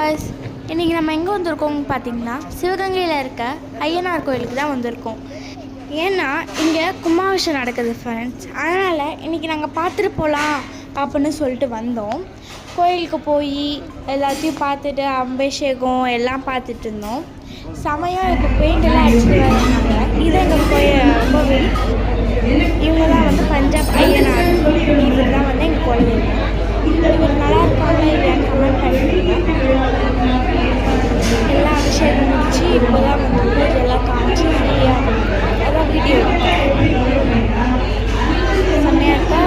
Guys, இன்றைக்கி நம்ம எங்கே வந்திருக்கோம்னு பார்த்தீங்கன்னா சிவகங்கையில் இருக்க ஐயனார் கோயிலுக்கு தான் வந்திருக்கோம். ஏன்னா இங்கே கும்பாபிஷேகம் நடக்குது ஃப்ரெண்ட்ஸ். அதனால் இன்றைக்கி நாங்கள் பார்த்துட்டு போகலாம் அப்படின்னு சொல்லிட்டு வந்தோம். கோயிலுக்கு போய் எல்லாத்தையும் பார்த்துட்டு அபிஷேகம் எல்லாம் பார்த்துட்டு இருந்தோம். செமையாக இப்போ பெயிண்டெல்லாம் அடிச்சுட்டு வராங்க. இது எங்கள் கோயில் கோவில். இவங்க தான் வந்து பஞ்சாப் ஐயனார். இவர் தான் வந்து எங்கள் கோயில். இவர் நல்லா இருக்காங்க இல்லையான்னு கமெண்ட் பண்ணிடுங்க. எல்லாம் அபிஷேகம் முடிச்சு இப்போ தான் வந்து பூஜை எல்லாம் காமிச்சு ஃப்ரீயாக அதான் வீடியோ செம்மையாக இருக்கா.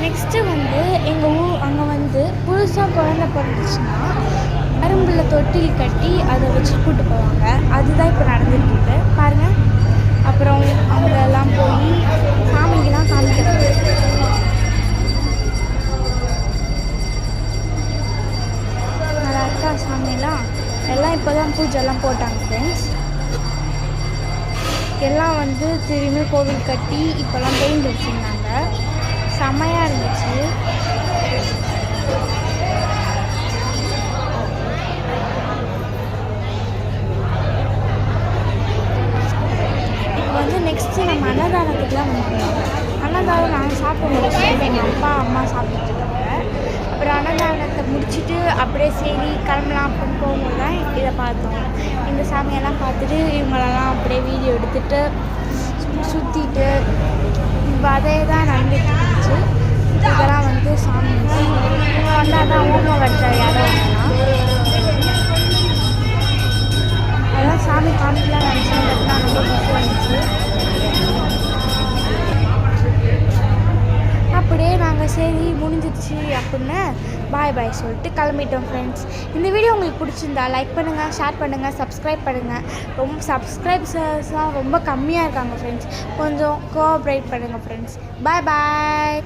நெக்ஸ்ட்டு வந்து எங்கள் ஊர் அங்கே வந்து புதுசாக குழந்தை பிறந்துச்சுன்னா கரும்பில் தொட்டில் கட்டி அதை வச்சு கூப்பிட்டு போவாங்க. அதுதான் இப்போ நடந்துகிட்ருக்கு பாருங்கள். அப்புறம் அவங்களெல்லாம் போய் சாமிங்கெல்லாம் காமிக்கிறாங்க. நல்லா இருக்கா சாமியெல்லாம். எல்லாம் இப்போ தான் பூஜைலாம் போட்டாங்க ஃப்ரெண்ட்ஸ். எல்லாம் வந்து திரும்பி கோவில் கட்டி இப்போல்லாம் பெயிண்ட் வச்சுருந்தாங்க. செம்மையாக இருந்துச்சு. இப்போ வந்து நெக்ஸ்ட்டு நம்ம அன்னதானத்துக்கு தான் வந்துருக்கோம். அன்னதானம் நாங்கள் சாப்பிட முடியும். எங்கள் அப்பா அம்மா சாப்பிட்டுட்டு இருக்காங்க. அப்புறம் அன்னதானத்தை முடிச்சுட்டு அப்படியே சரி கிளம்பலாம் அப்படின்னு போகும்போது தான் இதை பார்த்தோம். இந்த சாமியெல்லாம் பார்த்துட்டு இவங்களெல்லாம் அப்படியே வீடியோ எடுத்துகிட்டு சுற்றிட்டு இப்போ அதே தான் நடந்துட்டு இருந்துச்சு. இதெல்லாம் வந்து சாமி இவங்க வந்தால் தான் ஓமம் வச்ச இடம் அதான் சாமி காமிக்கலாம் நினச்சேன். ரொம்ப பிடிச்சி வந்துச்சு. அப்படியே நாங்கள் சரி முடிஞ்சிடுச்சு அப்படின்னு பாய் பாய் சொல்லிட்டு கிளம்பிட்டோம் ஃப்ரெண்ட்ஸ். இந்த வீடியோ உங்களுக்கு பிடிச்சிருந்தா லைக் பண்ணுங்கள், ஷேர் பண்ணுங்கள், சப்ஸ்கிரைப் பண்ணுங்கள். ரொம்ப சப்ஸ்கிரைபர்ஸ்லாம் ரொம்ப கம்மியாக இருக்காங்க ஃப்ரெண்ட்ஸ். கொஞ்சம் கோஆப்ரேட் பண்ணுங்கள் ஃப்ரெண்ட்ஸ். பாய் பாய்.